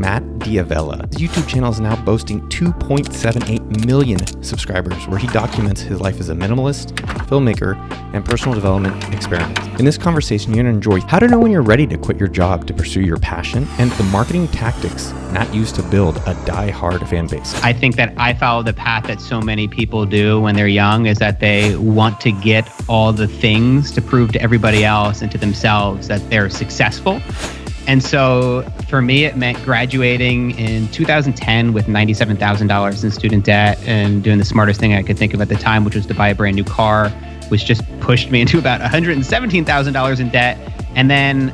Matt Diavella. His YouTube channel is now boasting 2.78 million subscribers, where he documents his life as a minimalist, filmmaker, and personal development experiment. In this conversation, you're going to enjoy how to know when you're ready to quit your job to pursue your passion and the marketing tactics Matt used to build a die-hard fan base. I think that I follow the path that so many people do when they're young, is that they want to get all the things to prove to everybody else and to themselves that they're successful. And so for me, it meant graduating in 2010 with $97,000 in student debt and doing the smartest thing I could think of at the time, which was to buy a brand new car, which just pushed me into about $117,000 in debt. And then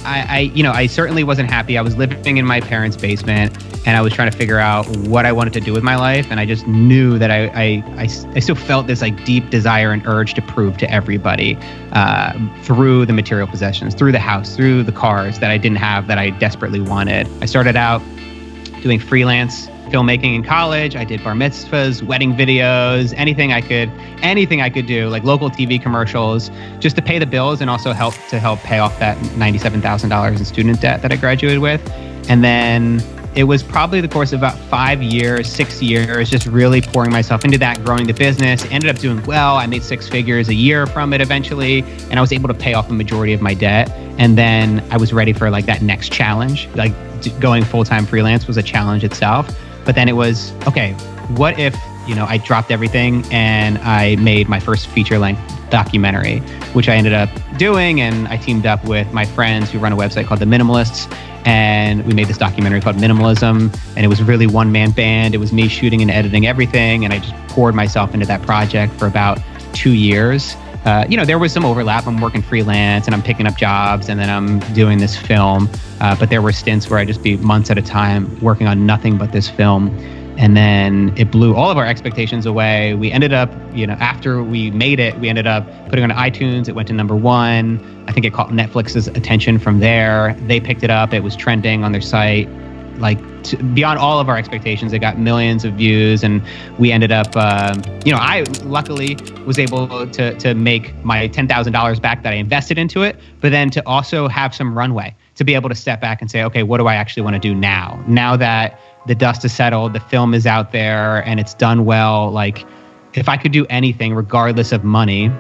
I certainly wasn't happy. I was living in my parents' basement and I was trying to figure out what I wanted to do with my life. And I just knew that I still felt this like deep desire and urge to prove to everybody through the material possessions, through the house, through the cars that I didn't have that I desperately wanted. I started out doing freelance filmmaking in college. I did bar mitzvahs, wedding videos, anything I could do, like local TV commercials, just to pay the bills and also help pay off that $97,000 in student debt that I graduated with. And then it was probably the course of about 6 years, just really pouring myself into that, growing the business. It ended up doing well. I made 6 figures a year from it eventually, and I was able to pay off the majority of my debt. And then I was ready for like that next challenge. Like going full-time freelance was a challenge itself. But then it was, okay, what if, I dropped everything and I made my first feature-length documentary, which I ended up doing. And I teamed up with my friends who run a website called The Minimalists. And we made this documentary called Minimalism. And it was really one-man band. It was me shooting and editing everything. And I just poured myself into that project for about 2 years. There was some overlap. I'm working freelance and I'm picking up jobs and then I'm doing this film. But there were stints where I'd just be months at a time working on nothing but this film. And then it blew all of our expectations away. We ended up, after we made it, we ended up putting it on iTunes. It went to #1. I think it caught Netflix's attention from there. They picked it up. It was trending on their site. Beyond all of our expectations. It got millions of views, and we ended up, I luckily was able to make my $10,000 back that I invested into it, but then to also have some runway to be able to step back and say, okay, what do I actually want to do now? Now that the dust has settled, the film is out there and it's done well, like if I could do anything regardless of money,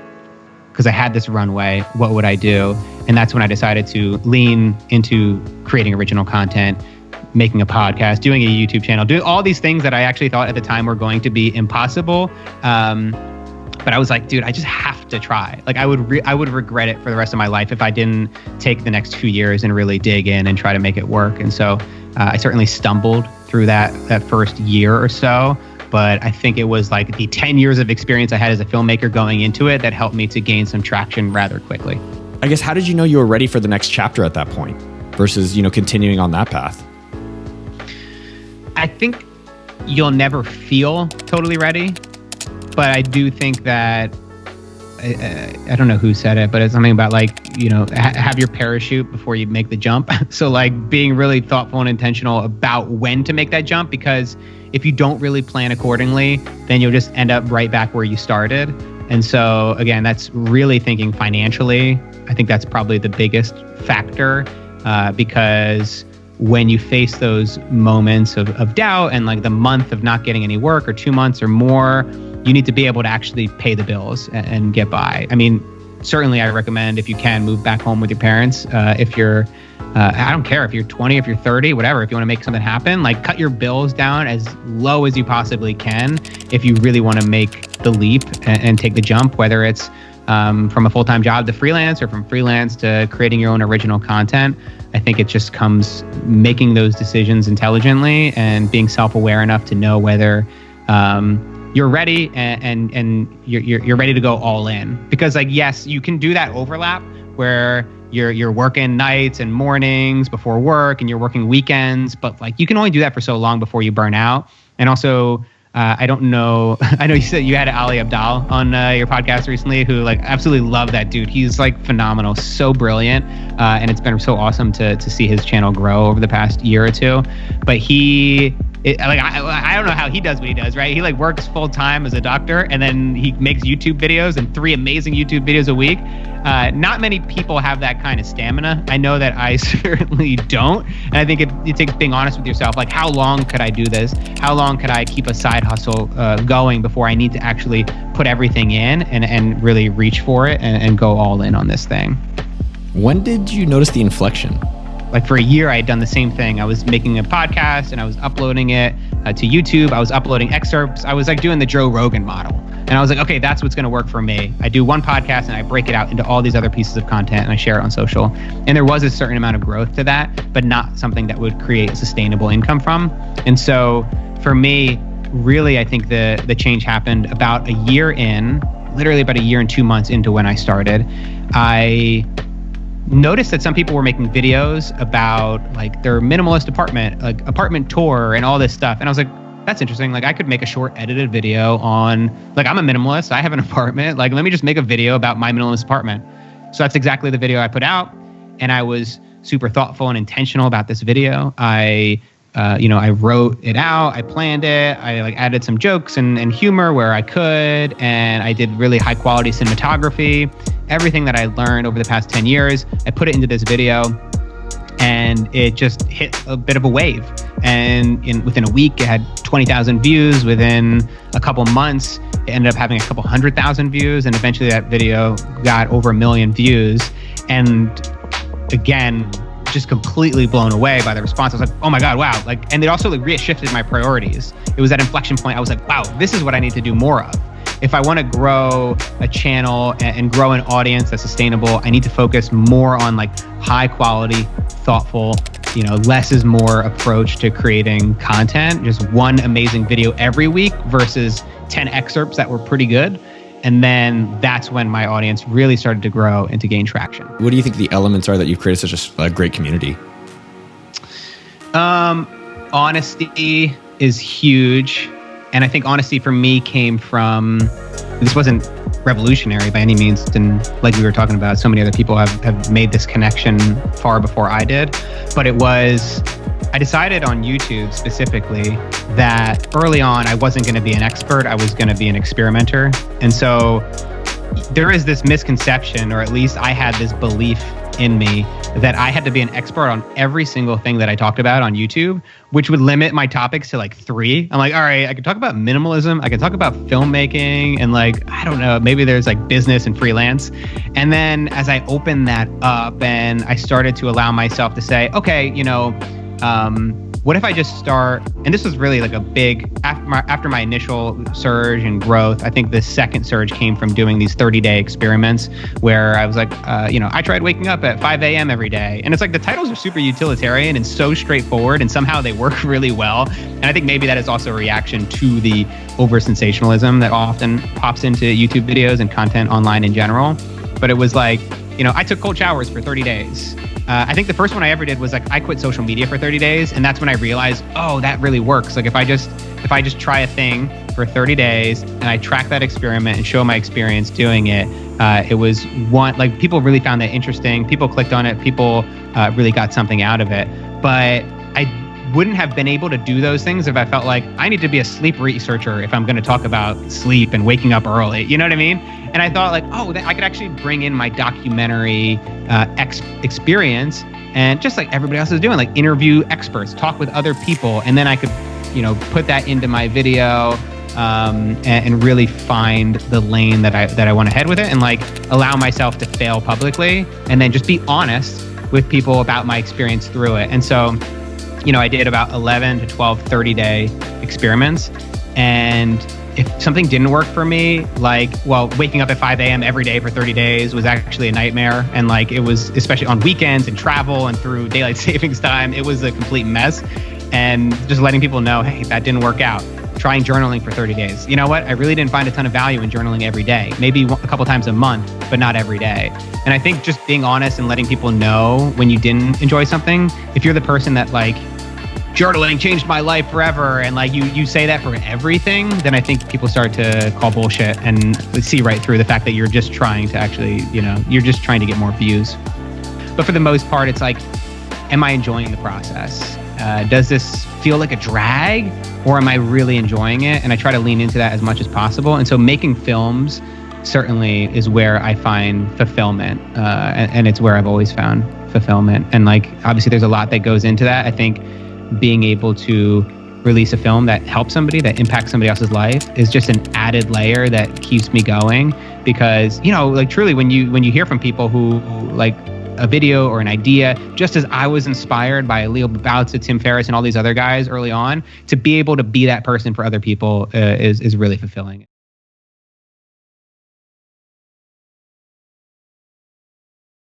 because I had this runway, what would I do? And that's when I decided to lean into creating original content, making a podcast, doing a YouTube channel, doing all these things that I actually thought at the time were going to be impossible. But I was like, dude, I just have to try. Like I would regret it for the rest of my life if I didn't take the next few years and really dig in and try to make it work. And so I certainly stumbled through that first year or so. But I think it was like the 10 years of experience I had as a filmmaker going into it that helped me to gain some traction rather quickly. I guess, how did you know you were ready for the next chapter at that point versus, continuing on that path? I think you'll never feel totally ready, but I do think that, I don't know who said it, but it's something about have your parachute before you make the jump. So being really thoughtful and intentional about when to make that jump, because if you don't really plan accordingly, then you'll just end up right back where you started. And so again, that's really thinking financially. I think that's probably the biggest factor, because when you face those moments of doubt and the month of not getting any work or 2 months or more, you need to be able to actually pay the bills and get by. I mean, certainly I recommend, if you can, move back home with your parents. If you're, I don't care if you're 20, if you're 30, whatever, if you want to make something happen, cut your bills down as low as you possibly can if you really want to make the leap and take the jump, whether it's from a full-time job to freelance or from freelance to creating your own original content. I think it just comes making those decisions intelligently and being self-aware enough to know whether you're ready and you're ready to go all in. Because yes, you can do that overlap where you're working nights and mornings before work and you're working weekends, but you can only do that for so long before you burn out. And also, I don't know. I know you said you had Ali Abdaal on your podcast recently, who absolutely love that dude. He's phenomenal, so brilliant, and it's been so awesome to see his channel grow over the past year or two. But he I don't know how he does what he does, right? He like works full time as a doctor, and then he makes YouTube videos and 3 amazing YouTube videos a week. Not many people have that kind of stamina. I know that I certainly don't. And I think it takes being honest with yourself. Like, how long could I do this? How long could I keep a side hustle going before I need to actually put everything in and really reach for it and go all in on this thing? When did you notice the inflection? Like for a year, I had done the same thing. I was making a podcast and I was uploading it to YouTube. I was uploading excerpts. I was like doing the Joe Rogan model. And I was like, okay, that's what's going to work for me. I do one podcast and I break it out into all these other pieces of content and I share it on social. And there was a certain amount of growth to that, but not something that would create a sustainable income from. And so for me, really, I think the change happened about a year in, literally about a year and 2 months into when I started. I noticed that some people were making videos about like their minimalist apartment, like apartment tour and all this stuff. And I was like, that's interesting. Like I could make a short edited video on, like, I'm a minimalist. I have an apartment. Like, let me just make a video about my minimalist apartment. So that's exactly the video I put out. And I was super thoughtful and intentional about this video. I wrote it out. I planned it. I like added some jokes and humor where I could. And I did really high quality cinematography. Everything that I learned over the past 10 years, I put it into this video. And it just hit a bit of a wave. And within a week, it had 20,000 views. Within a couple months, it ended up having a couple 100,000 views. And eventually that video got over 1 million views. And again, just completely blown away by the response. I was like, oh my God, wow. Like, and it also like re-shifted my priorities. It was that inflection point. I was like, wow, this is what I need to do more of. If I want to grow a channel and grow an audience that's sustainable, I need to focus more on like high quality, thoughtful, less is more approach to creating content. Just one amazing video every week versus 10 excerpts that were pretty good. And then that's when my audience really started to grow and to gain traction. What do you think the elements are that you've created such a great community? Honesty is huge. And I think honesty for me came from, this wasn't revolutionary by any means. And like we were talking about, so many other people have made this connection far before I did. But it was, I decided on YouTube specifically that early on, I wasn't going to be an expert. I was going to be an experimenter. And so there is this misconception, or at least I had this belief in me that I had to be an expert on every single thing that I talked about on YouTube, which would limit my topics to like 3. I'm like, all right, I could talk about minimalism. I could talk about filmmaking and like, I don't know, maybe there's like business and freelance. And then as I opened that up and I started to allow myself to say, okay, what if I just start, and this was really like a big, after my initial surge and growth, I think the second surge came from doing these 30-day experiments where I was like, I tried waking up at 5 a.m. every day. And it's like the titles are super utilitarian and so straightforward, and somehow they work really well. And I think maybe that is also a reaction to the over-sensationalism that often pops into YouTube videos and content online in general. But it was like, I took cold showers for 30 days. I think the first one I ever did was like I quit social media for 30 days. And that's when I realized, oh, that really works. Like if I just try a thing for 30 days and I track that experiment and show my experience doing it, it was like people really found that interesting. People clicked on it. People really got something out of it. But I wouldn't have been able to do those things if I felt like I need to be a sleep researcher if I'm going to talk about sleep and waking up early. You know what I mean? And I thought like, oh, I could actually bring in my documentary experience and just like everybody else is doing, like interview experts, talk with other people. And then I could, put that into my video and really find the lane that I want to head with it and like allow myself to fail publicly and then just be honest with people about my experience through it. And so, I did about 11 to 12 30-day experiments. And if something didn't work for me, waking up at 5 a.m. every day for 30 days was actually a nightmare. And like, it was, especially on weekends and travel and through daylight savings time, it was a complete mess. And just letting people know, hey, that didn't work out. Trying journaling for 30 days. You know what? I really didn't find a ton of value in journaling every day. Maybe a couple times a month, but not every day. And I think just being honest and letting people know when you didn't enjoy something, if you're the person that like, journaling changed my life forever, and like you say that for everything, then I think people start to call bullshit and see right through the fact that you're just trying to actually, you're just trying to get more views. But for the most part, it's like, am I enjoying the process? Does this feel like a drag, or am I really enjoying it? And I try to lean into that as much as possible. And so making films certainly is where I find fulfillment, and it's where I've always found fulfillment. And like, obviously there's a lot that goes into that. I think being able to release a film that helps somebody, that impacts somebody else's life, is just an added layer that keeps me going. Because, you know, like truly when you hear from people who like a video or an idea, just as I was inspired by Leo Babauta, Tim Ferriss, and all these other guys early on, to be able to be that person for other people is really fulfilling.